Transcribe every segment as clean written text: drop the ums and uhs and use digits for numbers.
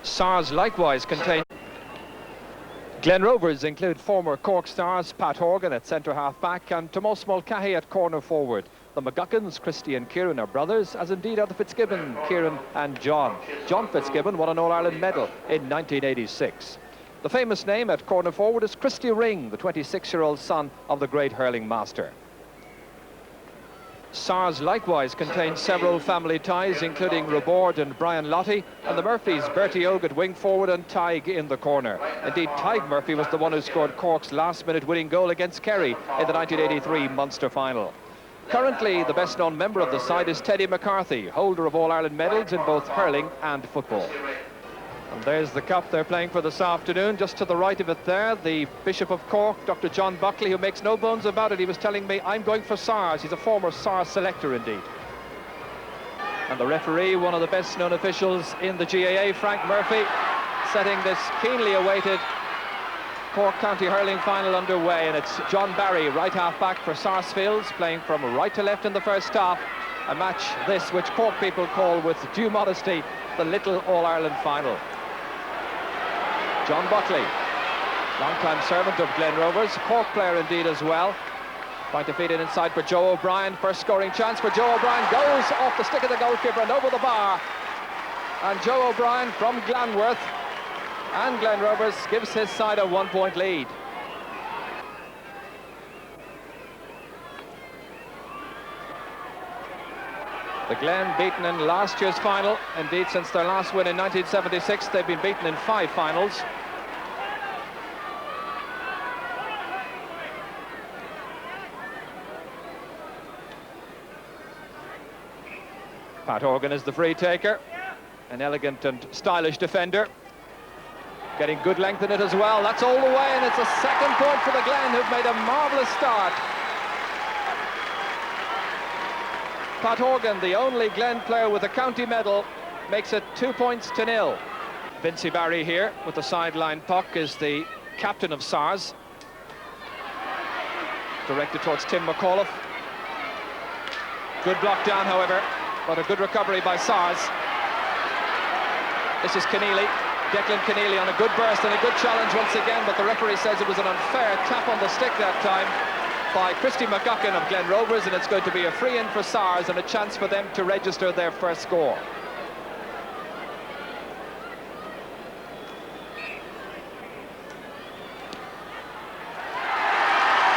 Sars likewise contain. Glen Rovers include former Cork stars Pat Horgan at centre half back and Tomás Mulcahy at corner forward. The McGuckins, Christy and Kieran, are brothers, as indeed are the Fitzgibbon, Kieran and John. John Fitzgibbon won an All-Ireland medal in 1986. The famous name at corner forward is Christy Ring, the 26-year-old son of the great hurling master. Sars likewise contains several family ties, including Robord and Brian Lottie, and the Murphys, Bertie Og at wing forward and Tig in the corner. Indeed, Tig Murphy was the one who scored Cork's last-minute winning goal against Kerry in the 1983 Munster final. Currently, the best-known member of the side is Teddy McCarthy, holder of All-Ireland medals in both hurling and football. And there's the cup they're playing for this afternoon. Just to the right of it there, the Bishop of Cork, Dr. John Buckley, who makes no bones about it. He was telling me, I'm going for Sars. He's a former Sars selector indeed. And the referee, one of the best-known officials in the GAA, Frank Murphy, setting this keenly awaited Cork County hurling final underway. And it's John Barry, right half-back for Sarsfields, playing from right to left in the first half. A match this which Cork people call, with due modesty, the little All-Ireland final. John Buckley, long-time servant of Glen Rovers, Cork player indeed as well. Trying to feed it inside for Joe O'Brien. First scoring chance for Joe O'Brien, goes off the stick of the goalkeeper and over the bar. And Joe O'Brien from Glanworth and Glen Rovers gives his side a 1-point lead. The Glen beaten in last year's final. Indeed, since their last win in 1976, they've been beaten in 5 finals. Pat Horgan is the free taker. An elegant and stylish defender. Getting good length in it as well. That's all the way, and it's a second point for the Glen, who've made a marvellous start. Pat Horgan, the only Glen player with a county medal, makes it 2-0. Vincey Barry here with the sideline puck is the captain of Sars. Directed towards Tim McAuliffe. Good block down, however, but a good recovery by Sars. This is Keneally, Declan Keneally on a good burst and a good challenge once again, but the referee says it was an unfair tap on the stick that time by Christy McGuckin of Glen Rovers, and it's going to be a free in for Sars and a chance for them to register their first score.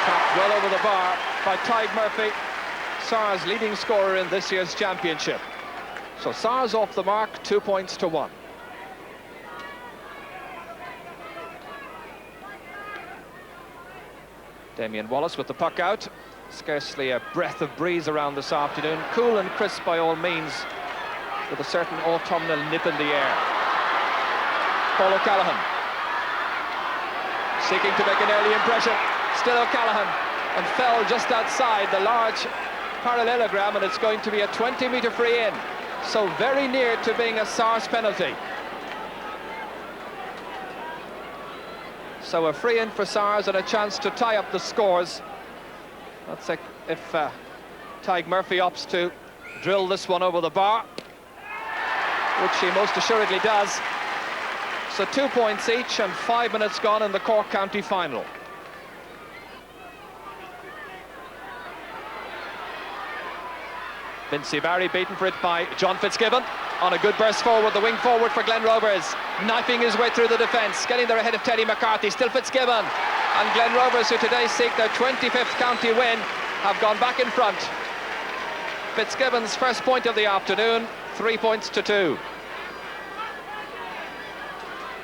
Tapped well over the bar by Tig Murphy, Sars' leading scorer in this year's championship. So Sars off the mark, 2-1. Damien Wallace with the puck out. Scarcely a breath of breeze around this afternoon. Cool and crisp by all means, with a certain autumnal nip in the air. Paul O'Callaghan seeking to make an early impression. Still O'Callaghan, and fell just outside the large parallelogram, and it's going to be a 20-metre free in. So very near to being a Sars penalty. So a free in for Sars and a chance to tie up the scores. That's if Tig Murphy opts to drill this one over the bar, which he most assuredly does. So 2 points each and 5 minutes gone in the Cork County final. Vincey Barry beaten for it by John Fitzgibbon. On a good burst forward, the wing forward for Glen Rovers, knifing his way through the defence, getting there ahead of Teddy McCarthy. Still Fitzgibbon, and Glen Rovers, who today seek their 25th county win, have gone back in front. Fitzgibbon's first point of the afternoon, 3-2.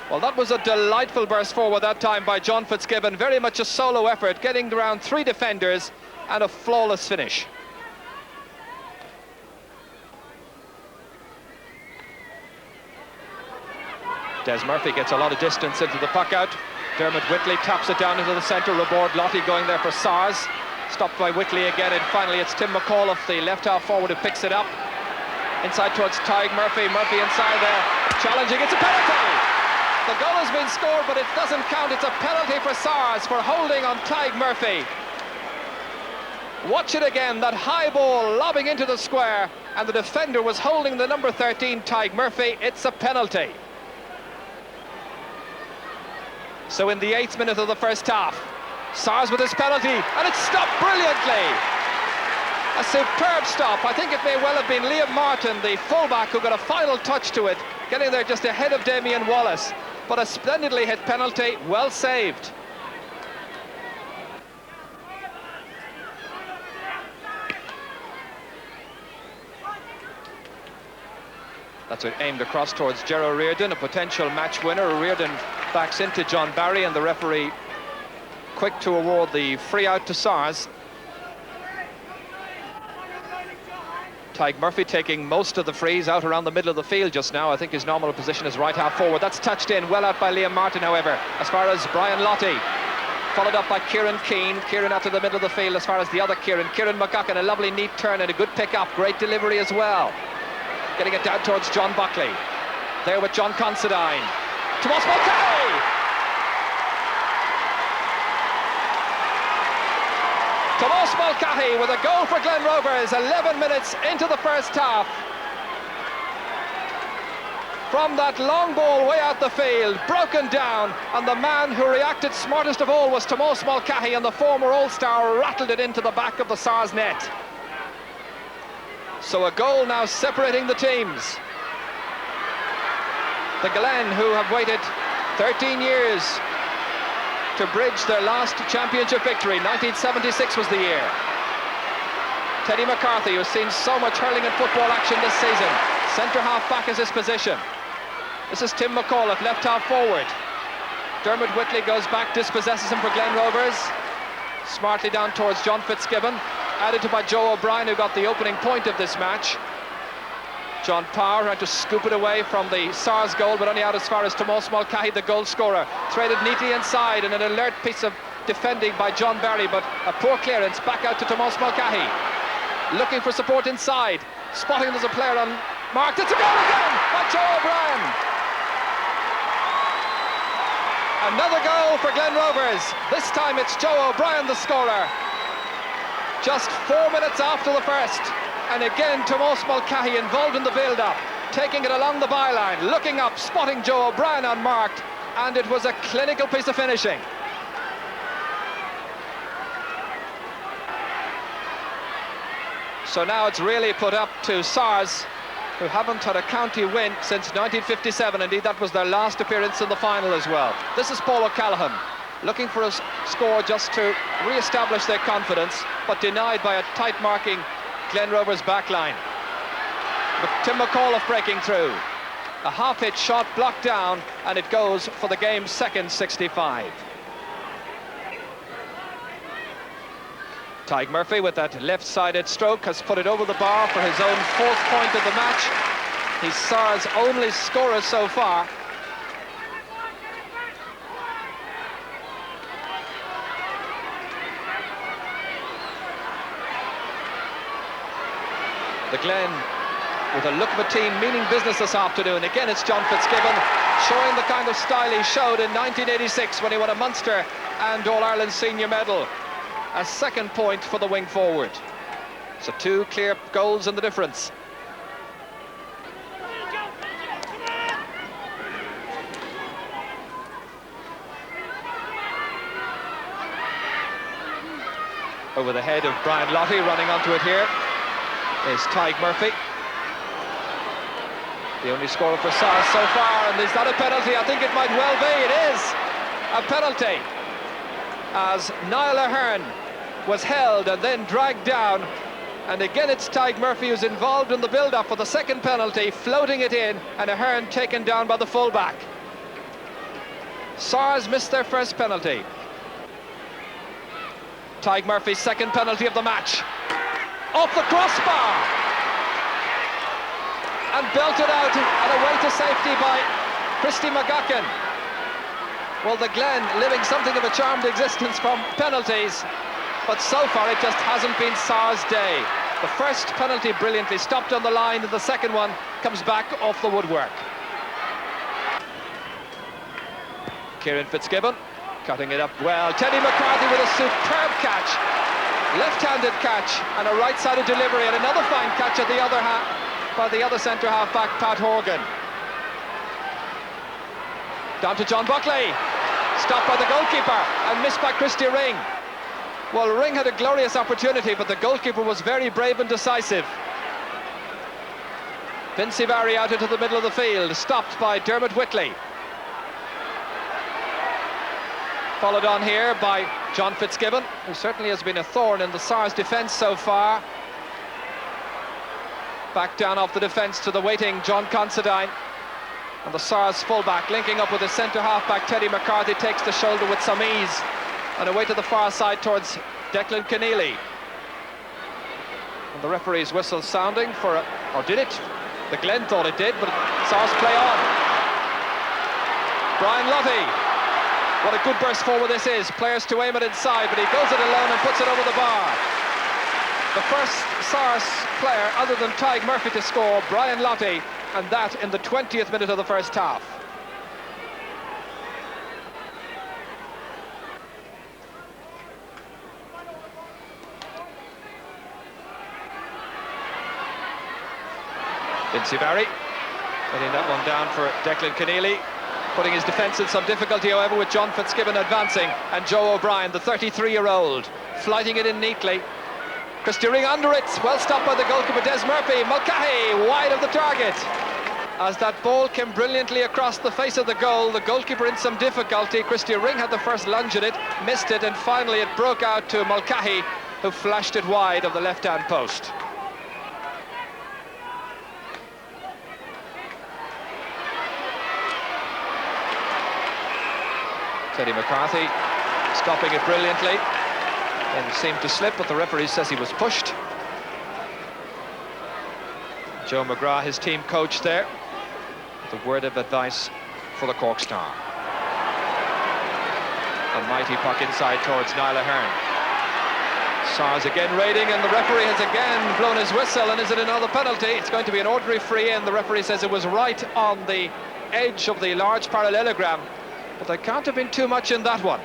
Well, that was a delightful burst forward that time by John Fitzgibbon. Very much a solo effort, getting around 3 defenders and a flawless finish. Des Murphy gets a lot of distance into the puck out. Dermot Whitley taps it down into the centre. Robord Lottie going there for Sars. Stopped by Whitley again, and finally it's Tim McAuliffe, the left half forward, who picks it up. Inside towards Tig Murphy. Murphy inside there, challenging. It's a penalty! The goal has been scored, but it doesn't count. It's a penalty for Sars for holding on Tig Murphy. Watch it again, that high ball lobbing into the square, and the defender was holding the number 13, Tig Murphy. It's a penalty. So in the 8th minute of the first half, Sars with his penalty, and it's stopped brilliantly. A superb stop. I think it may well have been Liam Martin, the fullback, who got a final touch to it, getting there just ahead of Damien Wallace. But a splendidly hit penalty, well saved. That's it, aimed across towards Gerard Reardon, a potential match winner. Reardon backs into John Barry, and the referee quick to award the free out to Sars. Tig Murphy taking most of the frees out around the middle of the field just now. I think his normal position is right half forward. That's touched in, well out by Liam Martin, however, as far as Brian Lottie. Followed up by Kieran Keane. Kieran out to the middle of the field as far as the other Kieran. Kieran McGuckin, a lovely neat turn and a good pick up. Great delivery as well. Getting it down towards John Buckley. There with John Considine. Tomas Mulcahy! Tomas Mulcahy with a goal for Glen Rovers, 11 minutes into the first half. From that long ball way out the field, broken down, and the man who reacted smartest of all was Tomas Mulcahy, and the former All-Star rattled it into the back of the Sars net. So a goal now separating the teams. The Glen, who have waited 13 years to bridge their last championship victory. 1976 was the year. Teddy McCarthy, who's seen so much hurling and football action this season. Centre half back is his position. This is Tim McAuliffe, left half forward. Dermot Whitley goes back, dispossesses him for Glen Rovers. Smartly down towards John Fitzgibbon. Added to by Joe O'Brien, who got the opening point of this match. John Power had to scoop it away from the Sars goal, but only out as far as Tomas Mulcahy, the goal scorer. Threaded neatly inside, and an alert piece of defending by John Barry, but a poor clearance back out to Tomas Mulcahy. Looking for support inside. Spotting there's a player on marked. It's a goal again by Joe O'Brien. Another goal for Glen Rovers. This time it's Joe O'Brien, the scorer. Just 4 minutes after the first. And again, Tomas Mulcahy involved in the build-up, taking it along the byline, looking up, spotting Joe O'Brien unmarked, and it was a clinical piece of finishing. So now it's really put up to Sars, who haven't had a county win since 1957. Indeed, that was their last appearance in the final as well. This is Paul O'Callaghan, looking for a score just to re-establish their confidence, but denied by a tight marking Glen Rovers backline. But Tim McAuliffe breaking through. A half-hit shot blocked down, and it goes for the game's second 65. Tig Murphy with that left-sided stroke has put it over the bar for his own 4th point of the match. He's Sars' only scorer so far. The Glen with a look of a team meaning business this afternoon. Again, it's John Fitzgibbon showing the kind of style he showed in 1986 when he won a Munster and All-Ireland senior medal. A 2nd point for the wing forward. So 2 clear goals in the difference. Over the head of Brian Lottie, running onto it here is Tig Murphy. The only scorer for Sars so far, and is that a penalty? I think it might well be. It is a penalty, as Niall Ahern was held and then dragged down, and again it's Tig Murphy who's involved in the build-up for the 2nd penalty, floating it in, and Ahern taken down by the fullback. Sars missed their first penalty. Tig Murphy's 2nd penalty of the match. Off the crossbar and belted out and away to safety by Christy McGuckin. Well, the Glen living something of a charmed existence from penalties, but so far it just hasn't been Sars' day. The first penalty brilliantly stopped on the line, and the 2nd one comes back off the woodwork. Kieran Fitzgibbon cutting it up well. Teddy McCarthy with a superb catch. Left-handed catch and a right-sided delivery, and another fine catch at the other by the other centre half-back, Pat Horgan. Down to John Buckley. Stopped by the goalkeeper and missed by Christy Ring. Well, Ring had a glorious opportunity, but the goalkeeper was very brave and decisive. Vincy Barry out into the middle of the field, stopped by Dermot Whitley. Followed on here by John Fitzgibbon, who certainly has been a thorn in the Sars defence so far. Back down off the defence to the waiting John Considine. And the Sars fullback linking up with his centre half-back Teddy McCarthy takes the shoulder with some ease. And away to the far side towards Declan Keneally. And the referee's whistle sounding for a, or did it? The Glen thought it did, but Sars play on. Brian Lottie. What a good burst forward this is. Players to aim it inside, but he goes it alone and puts it over the bar. The first Sars player other than Tig Murphy to score, Brian Lottie, and that in the 20th minute of the first half. Vincy Barry letting that one down for Declan Keneally, putting his defence in some difficulty, however, with John Fitzgibbon advancing, and Joe O'Brien, the 33-year-old, flighting it in neatly. Christy Ring under it, well stopped by the goalkeeper Des Murphy. Mulcahy wide of the target. As that ball came brilliantly across the face of the goal, the goalkeeper in some difficulty. Christy Ring had the first lunge at it, missed it, and finally it broke out to Mulcahy, who flashed it wide of the left-hand post. Teddy McCarthy stopping it brilliantly. And it seemed to slip, but the referee says he was pushed. Joe McGrath, his team coach there, with a word of advice for the Cork star. A mighty puck inside towards Niall Ahern. Sars again raiding, and the referee has again blown his whistle. And is it another penalty? It's going to be an ordinary free in. The referee says it was right on the edge of the large parallelogram, but there can't have been too much in that one.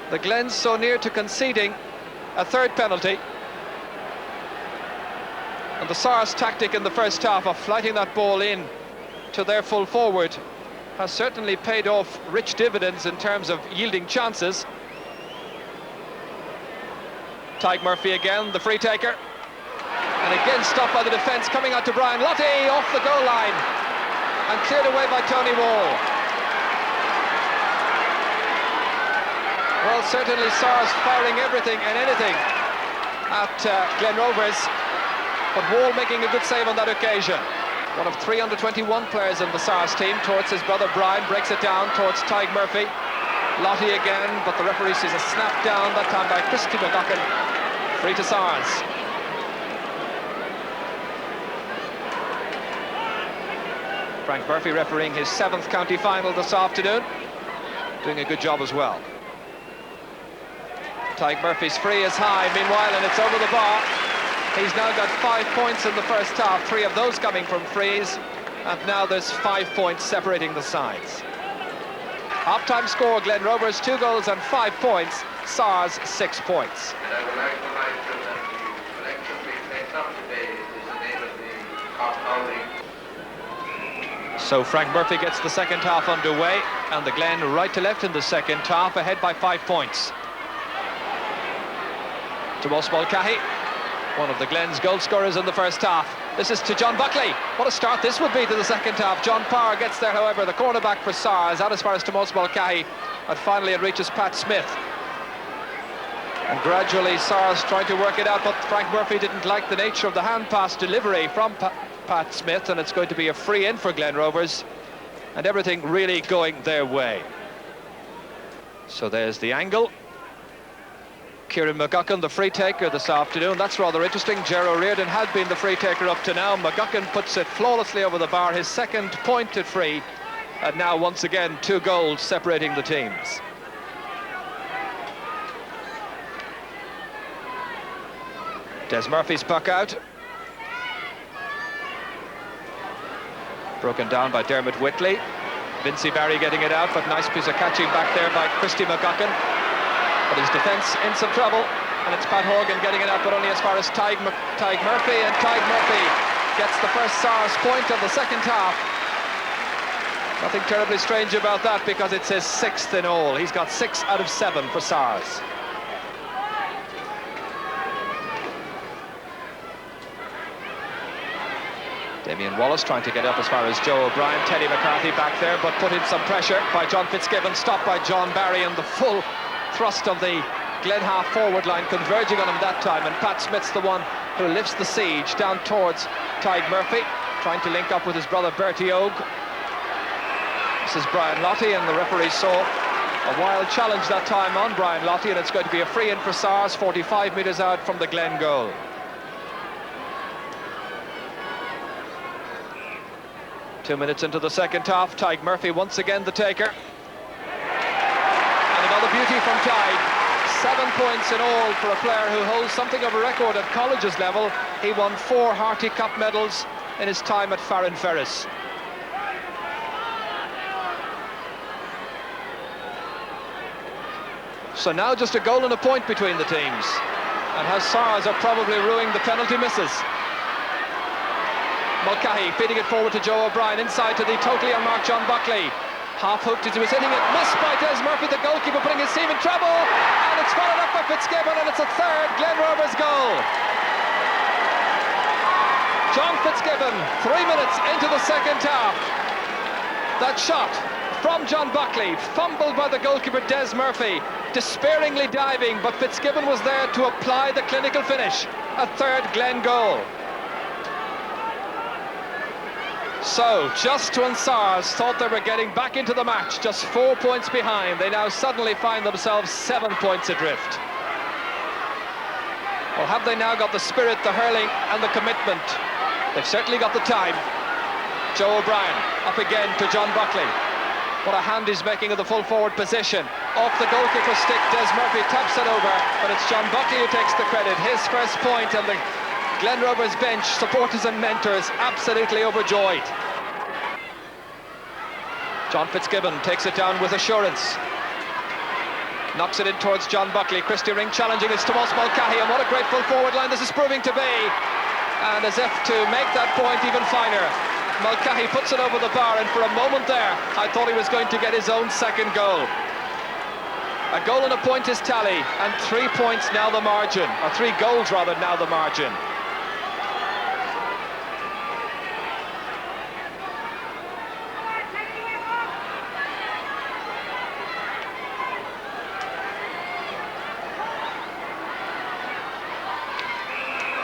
The Glen's so near to conceding a third penalty. And the Sars tactic in the first half of flighting that ball in to their full forward has certainly paid off rich dividends in terms of yielding chances. Tig Murphy again, the free taker. And again stopped by the defence, coming out to Brian Lottie off the goal line and cleared away by Tony Wall. Well, certainly Sars firing everything and anything at Glen Rovers, but Wall making a good save on that occasion. One of 3 under-21 players in the Sars team towards his brother Brian, breaks it down towards Tig Murphy. Lottie again, but the referee sees a snap down, that time by Christy McGuckin. Free to Sars. Frank Murphy refereeing his 7th county final this afternoon, doing a good job as well. Tig Murphy's free is high, meanwhile, and it's over the bar. He's now got 5 points in the first half, 3 of those coming from frees, and now there's 5 points separating the sides. Half-time score, Glen Rovers 2 goals and 5 points, Sars 6 points. And I would like to remind you that the election being next up today is the name of the Cork Hurling. So Frank Murphy gets the second half underway, and the Glen right to left in the second half, ahead by 5 points. To Ross Mulcahy, one of the Glen's goal scorers in the first half. This is to John Buckley. What a start this would be to the second half. John Power gets there, however, the cornerback for Sars, out as far as to Ross Mulcahy, and finally it reaches Pat Smith. And gradually Sars trying to work it out, but Frank Murphy didn't like the nature of the hand pass delivery from Pat Smith, and it's going to be a free in for Glen Rovers, and everything really going their way. So there's the angle. Kieran McGuckin, the free taker this afternoon. That's rather interesting. Gerard Reardon had been the free taker up to now. McGuckin puts it flawlessly over the bar, his second pointed free, and now once again 2 goals separating the teams. Des Murphy's puck out. Broken down by Dermot Whitley. Vincy Barry getting it out, but nice piece of catching back there by Christy McGuckin. But his defence in some trouble, and it's Pat Horgan getting it out, but only as far as Tig Murphy, and Tig Murphy gets the first Sars point of the second half. Nothing terribly strange about that because it's his 6th in all. He's got 6 out of 7 for Sars. Damien Wallace trying to get up as far as Joe O'Brien. Teddy McCarthy back there, but put in some pressure by John Fitzgibbon. Stopped by John Barry, and the full thrust of the Glen half-forward line converging on him that time. And Pat Smith's the one who lifts the siege down towards Tig Murphy, trying to link up with his brother Bertie Ogue. This is Brian Lottie, and the referee saw a wild challenge that time on Brian Lottie, and it's going to be a free in for Sars, 45 metres out from the Glen goal. Two minutes into the second half, Tig Murphy once again the taker. And another beauty from Tig. 7 points in all for a player who holds something of a record at colleges level. He won 4 Harty Cup medals in his time at Farron Ferris. So now just a goal and a point between the teams. And how Sars are probably ruining the penalty misses. Mulcahy feeding it forward to Joe O'Brien, inside to the totally unmarked John Buckley. Half-hooked as he was hitting it, missed by Des Murphy, the goalkeeper, putting his team in trouble, and it's followed up by Fitzgibbon, and it's a third Glen Rovers goal. John Fitzgibbon, 3 minutes into the second half. That shot from John Buckley, fumbled by the goalkeeper Des Murphy, despairingly diving, but Fitzgibbon was there to apply the clinical finish. A third Glen goal. So, just when Sars thought they were getting back into the match, just 4 points behind, they now suddenly find themselves 7 points adrift. Well, have they now got the spirit, the hurling and the commitment? They've certainly got the time. Joe O'Brien up again to John Buckley. What a hand he's making of the full forward position. Off the goalkeeper's stick, Des Murphy taps it over, but it's John Buckley who takes the credit. His first point, and the Glen Rovers bench, supporters and mentors, absolutely overjoyed. John Fitzgibbon takes it down with assurance. Knocks it in towards John Buckley. Christy Ring challenging, it's Tomas Mulcahy, and what a great full forward line this is proving to be. And as if to make that point even finer, Mulcahy puts it over the bar, and for a moment there, I thought he was going to get his own second goal. A goal and a point is tally, and 3 points now the margin, or 3 goals rather now the margin.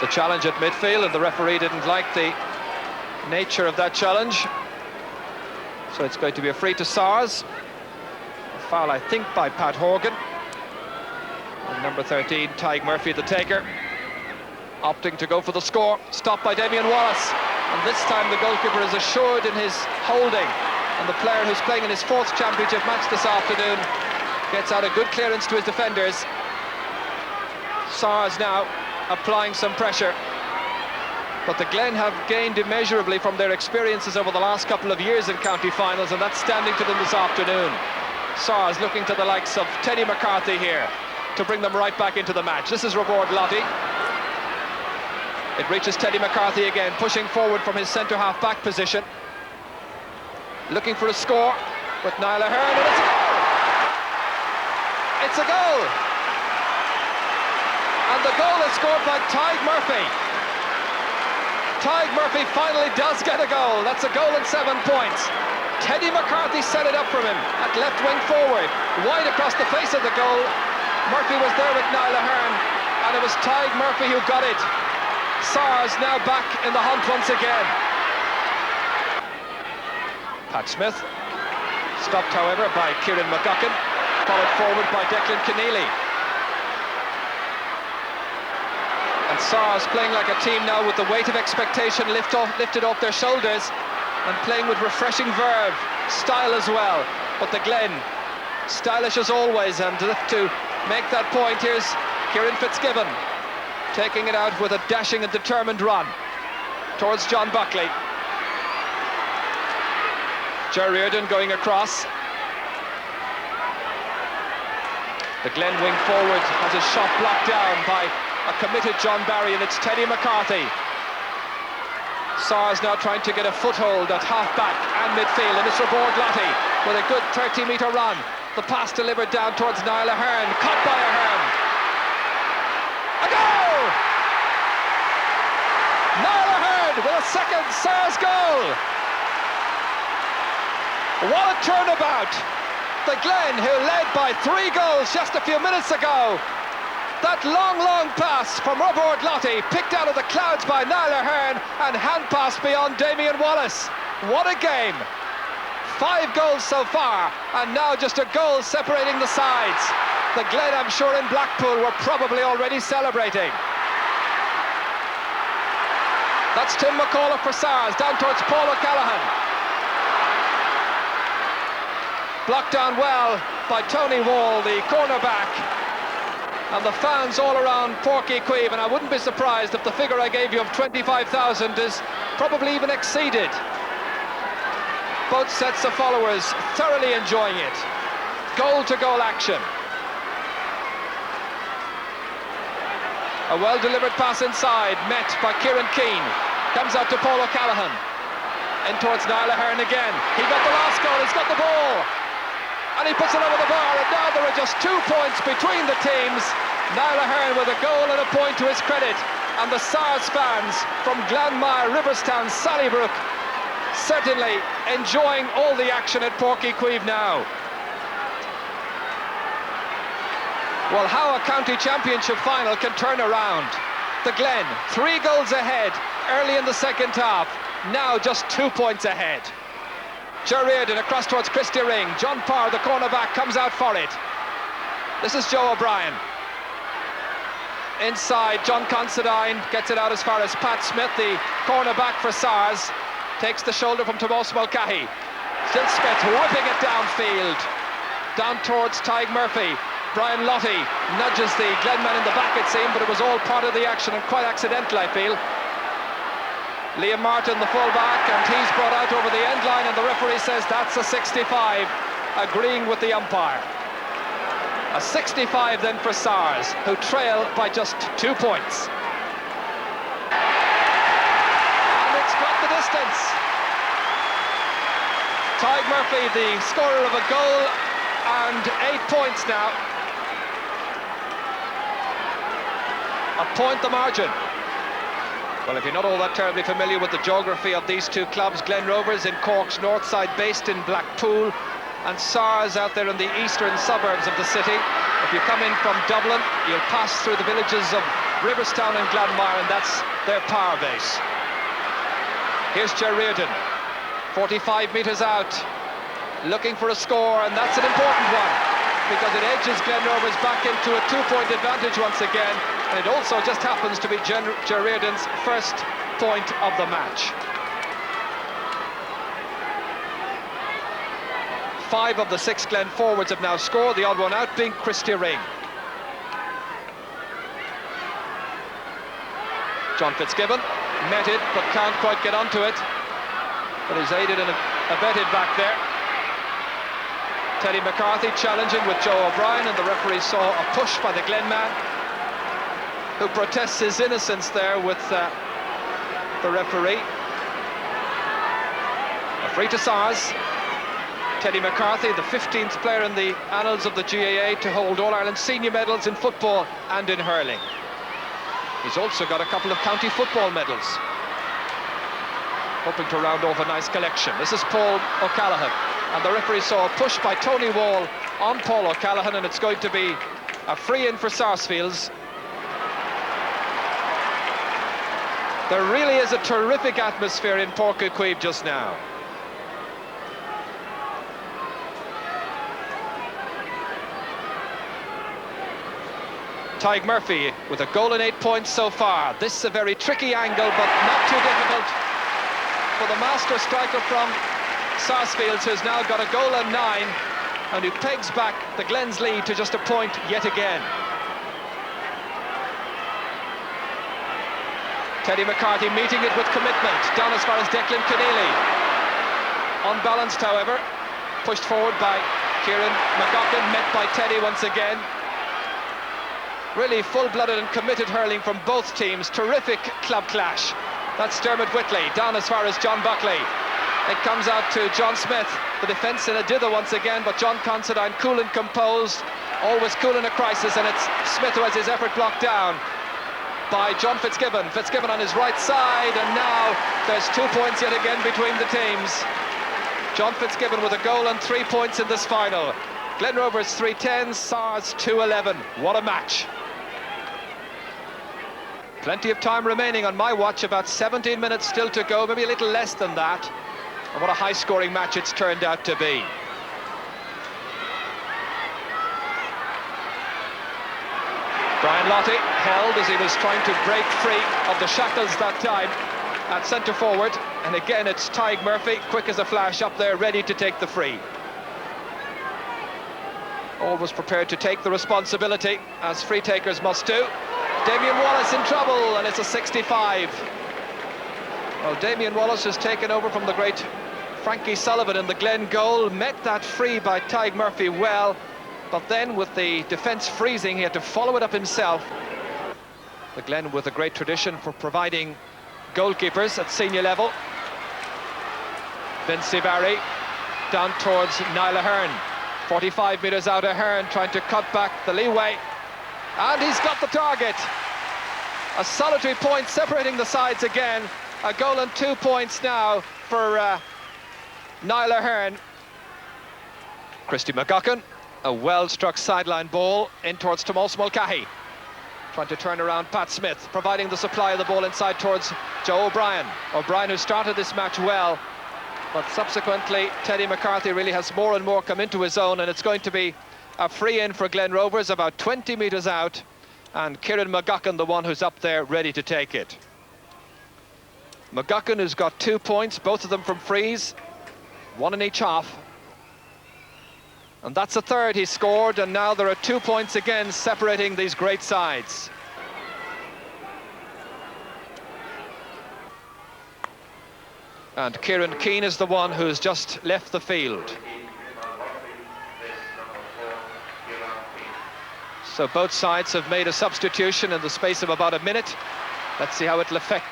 The challenge at midfield, and the referee didn't like the nature of that challenge. So it's going to be a free to Sars. A foul, I think, by Pat Horgan. And number 13, Tig Murphy, the taker, opting to go for the score. Stopped by Damien Wallace. And this time the goalkeeper is assured in his holding. And the player who's playing in his 4th championship match this afternoon gets out a good clearance to his defenders. Sars now applying some pressure, but the Glen have gained immeasurably from their experiences over the last couple of years in county finals, and that's standing to them this afternoon. Sars looking to the likes of Teddy McCarthy here to bring them right back into the match. This is Robord Lottie. It reaches Teddy McCarthy again, pushing forward from his centre-half back position, looking for a score with Niall Ahern, and it's a goal! It's a goal! And the goal is scored by Tig Murphy. Tig Murphy finally does get a goal. That's a goal and 7 points. Teddy McCarthy set it up from him at left wing forward, wide across the face of the goal. Murphy was there with Niall Ahern, and it was Tig Murphy who got it. Sars now back in the hunt once again. Pat Smith, stopped however by Kieran McGuckin, followed forward by Declan Keneally. And Sars playing like a team now with the weight of expectation lifted off their shoulders, and playing with refreshing verve, style as well. But the Glen, stylish as always, and to make that point, here's Kieran Fitzgibbon taking it out with a dashing and determined run towards John Buckley. Jerry Reardon going across. The Glen wing forward has his shot blocked down by a committed John Barry, and it's Teddy McCarthy. Sars now trying to get a foothold at half-back and midfield, and it's Rovers with a good 30-metre run. The pass delivered down towards Niall Ahern, caught by Ahern. A goal! Niall Ahern with a second Sars goal. What a turnabout! The Glen, who led by 3 goals just a few minutes ago. That long pass from Rovers picked out of the clouds by Niall Ahern and hand pass beyond Damien Wallace. What a game! 5 goals so far, and now just a goal separating the sides. The Glen, I'm sure, in Blackpool were probably already celebrating. That's Tim McAuliffe for Sars, down towards Paul O'Callaghan. Blocked down well by Tony Wall, the cornerback. And the fans all around Páirc Uí Chaoimh, and I wouldn't be surprised if the figure I gave you of 25,000 is probably even exceeded. Both sets of followers thoroughly enjoying it. Goal-to-goal action. A well-delivered pass inside, met by Kieran Keane. Comes out to Paul O'Callaghan. In towards Niall Ahern again. He got the last goal, he's got the ball. And he puts it over the bar, and now there are just 2 points between the teams. Niall Ahern with a goal and a point to his credit. And the Sars fans from Glanmire, Riverstown, Sallybrook certainly enjoying all the action at Páirc Uí Chaoimh now. Well, how a county championship final can turn around. The Glen, 3 goals ahead early in the second half. Now just 2 points ahead. Ger Reardon across towards Christy Ring. John Parr, the cornerback, comes out for it. This is Joe O'Brien. Inside, John Considine gets it out as far as Pat Smith, the cornerback for Sars. Takes the shoulder from Tomás Mulcahy. Still Smith whipping it downfield. Down towards Tig Murphy. Brian Lottie nudges the Glen man in the back, it seemed, but it was all part of the action and quite accidental, I feel. Liam Martin, the full-back, and he's brought out over the end line, and the referee says that's a 65, agreeing with the umpire. A 65 then for Sars, who trail by just 2 points. And it's got the distance. Tig Murphy, the scorer of a goal, and 8 points now. A point the margin. Well, if you're not all that terribly familiar with the geography of these 2 clubs, Glen Rovers in Cork's north side, based in Blackpool, and Sars out there in the eastern suburbs of the city. If you come in from Dublin, you'll pass through the villages of Riverstown and Glanmire, and that's their power base. Here's Ger Reardon, 45 metres out, looking for a score, and that's an important one, because it edges Glen Rovers back into a 2-point advantage once again. And it also just happens to be Ger Reardon's first point of the match. 5 of the 6 Glen forwards have now scored, the odd one out being Christy Ring. John Fitzgibbon met it, but can't quite get onto it. But he's aided and abetted back there. Teddy McCarthy challenging with Joe O'Brien, and the referee saw a push by the Glen man, who protests his innocence there with the referee. A free to Sars. Teddy McCarthy, the 15th player in the annals of the GAA to hold All-Ireland senior medals in football and in hurling. He's also got a couple of county football medals. Hoping to round off a nice collection. This is Paul O'Callaghan, and the referee saw a push by Tony Wall on Paul O'Callaghan, and it's going to be a free in for Sarsfields. There really is a terrific atmosphere in Páirc Uí Chaoimh just now. Tig Murphy with a goal and 8 points so far. This is a very tricky angle, but not too difficult for the master striker from Sarsfields, who's now got a goal and 9, and who pegs back the Glen's lead to just a point yet again. Teddy McCarthy meeting it with commitment, down as far as Declan Keneally. Unbalanced, however, pushed forward by Kieran McGoughlin, met by Teddy once again. Really full-blooded and committed hurling from both teams. Terrific club clash. That's Dermot Whitley, down as far as John Buckley. It comes out to John Smith, the defence in a dither once again, but John Considine cool and composed, always cool in a crisis, and it's Smith who has his effort blocked down by John Fitzgibbon. Fitzgibbon on his right side, and now there's 2 points yet again between the teams. John Fitzgibbon with a goal and 3 points in this final. Glen Rovers 3-10, Sars 2-11. What a match. Plenty of time remaining on my watch, about 17 minutes still to go, maybe a little less than that. And what a high-scoring match it's turned out to be. Brian Lottie held as he was trying to break free of the shackles that time at centre forward. And again, it's Tig Murphy, quick as a flash, up there, ready to take the free. Always prepared to take the responsibility, as free takers must do. Damien Wallace in trouble, and it's a 65. Well, Damien Wallace has taken over from the great Frankie Sullivan in the Glen goal, met that free by Tig Murphy well, but then with the defence freezing, he had to follow it up himself. The Glen with a great tradition for providing goalkeepers at senior level. Vincy Barry down towards Niall Ahern. 45 metres out Ahern, trying to cut back the leeway. And he's got the target. A solitary point separating the sides again. A goal and 2 points now for Niall Ahern. Christy McGuckin, a well-struck sideline ball in towards Tomás Mulcahy. Trying to turn around Pat Smith, providing the supply of the ball inside towards Joe O'Brien. O'Brien, who started this match well, but subsequently Teddy McCarthy really has more and more come into his own, and it's going to be a free in for Glen Rovers about 20 metres out, and Kieran McGuckin the one who's up there ready to take it. McGuckin, who's got 2 points, both of them from frees, one in each half. And that's a third he scored, and now there are 2 points again separating these great sides. And Kieran Keane is the one who's just left the field. So both sides have made a substitution in the space of about a minute. Let's see how it'll affect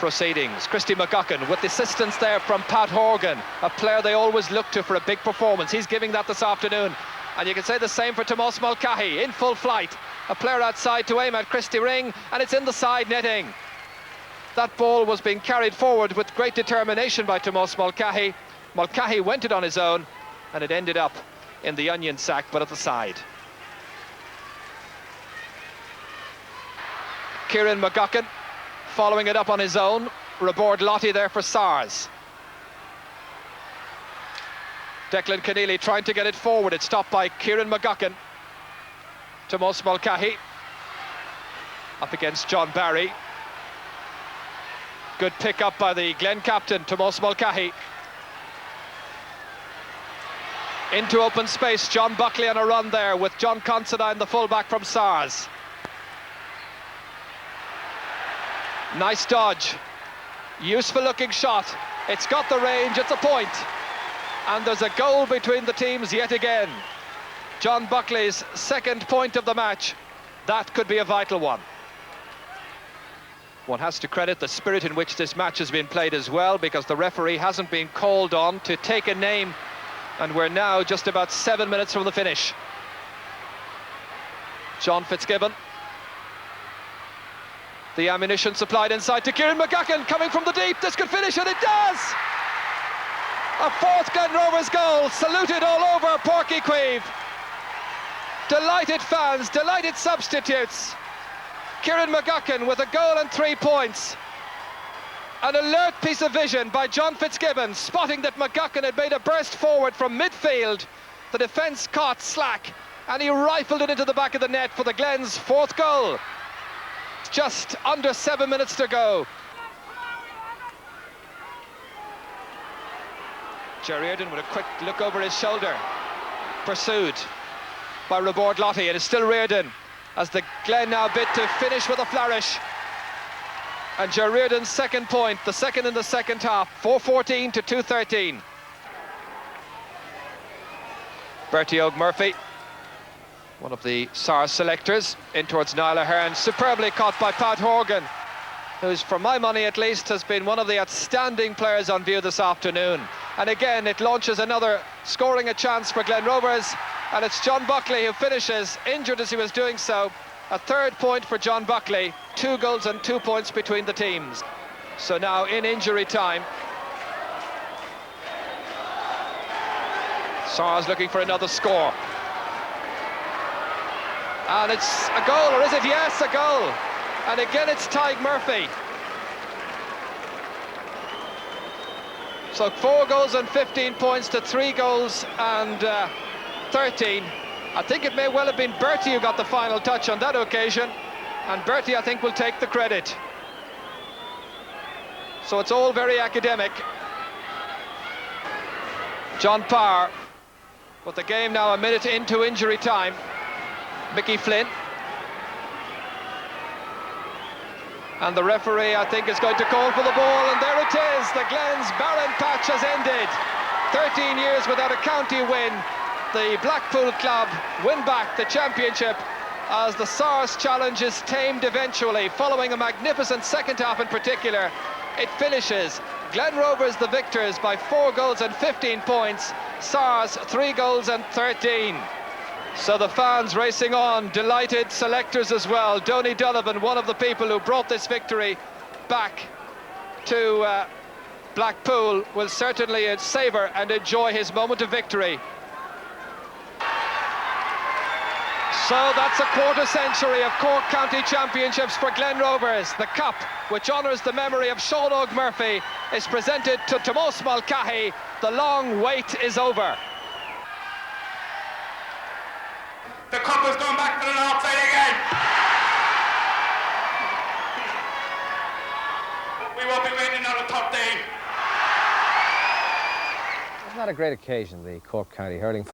proceedings. Christy McGuckin with assistance there from Pat Horgan, a player they always look to for a big performance. He's giving that this afternoon. And you can say the same for Tomás Mulcahy, in full flight. A player outside to aim at Christy Ring, and it's in the side netting. That ball was being carried forward with great determination by Tomás Mulcahy. Mulcahy went it on his own, and it ended up in the onion sack, but at the side. Kieran McGuckin following it up on his own. Robord Lottie there for Sars. Declan Keneally trying to get it forward. It's stopped by Kieran McGuckin. Tomás Mulcahy up against John Barry. Good pick up by the Glen captain, Tomás Mulcahy. Into open space, John Buckley on a run there with John Considine, the fullback from Sars. Nice dodge. Useful looking shot. It's got the range, it's a point. And there's a goal between the teams yet again. John Buckley's second point of the match. That could be a vital one. One has to credit the spirit in which this match has been played as well, because the referee hasn't been called on to take a name, and we're now just about 7 minutes from the finish. John Fitzgibbon. The ammunition supplied inside to Kieran McGuckin, coming from the deep. This could finish, and it does! A fourth Glen Rovers goal, saluted all over Porky Queeve. Delighted fans, delighted substitutes. Kieran McGuckin with a goal and 3 points. An alert piece of vision by John Fitzgibbon, spotting that McGuckin had made a burst forward from midfield. The defence caught slack, and he rifled it into the back of the net for the Glen's fourth goal. Just under 7 minutes to go. Jerry Reardon with a quick look over his shoulder, pursued by Robord Lottie. It is still Reardon as the Glen now bid to finish with a flourish. And Jerry Reardon's second point, the second in the second half, 4:14 to 2:13. Bertie Og Murphy, one of the Sars selectors, in towards Niall Ahern, superbly caught by Pat Horgan. who's, for my money at least, has been one of the outstanding players on view this afternoon. And again, it launches another scoring a chance for Glen Rovers, and it's John Buckley who finishes, injured as he was doing so. A third point for John Buckley, 2 goals and 2 points between the teams. So now in injury time, Sars looking for another score. And it's a goal, or is it? Yes, a goal. And again, it's Tig Murphy. So 4 goals and 15 points to 3 goals and 13. I think it may well have been Bertie who got the final touch on that occasion. And Bertie, I think, will take the credit. So it's all very academic. John Parr, with the game now a minute into injury time. Mickey Flynn. And the referee, I think, is going to call for the ball, and there it is. The Glen's barren patch has ended. 13 years without a county win. The Blackpool club win back the championship as the Sars challenge is tamed eventually, following a magnificent second half in particular. It finishes Glen Rovers the victors by 4 goals and 15 points, Sars 3 goals and 13. So the fans racing on, delighted, selectors as well. Donny Donovan, one of the people who brought this victory back to Blackpool, will certainly savour and enjoy his moment of victory. So that's a quarter century of Cork County Championships for Glen Rovers. The cup, which honours the memory of Sean Og Murphy, is presented to Tomás Mulcahy. The long wait is over. The cup is going back to the north side again. We won't be waiting another top day. It's not a great occasion, the Cork County Hurling.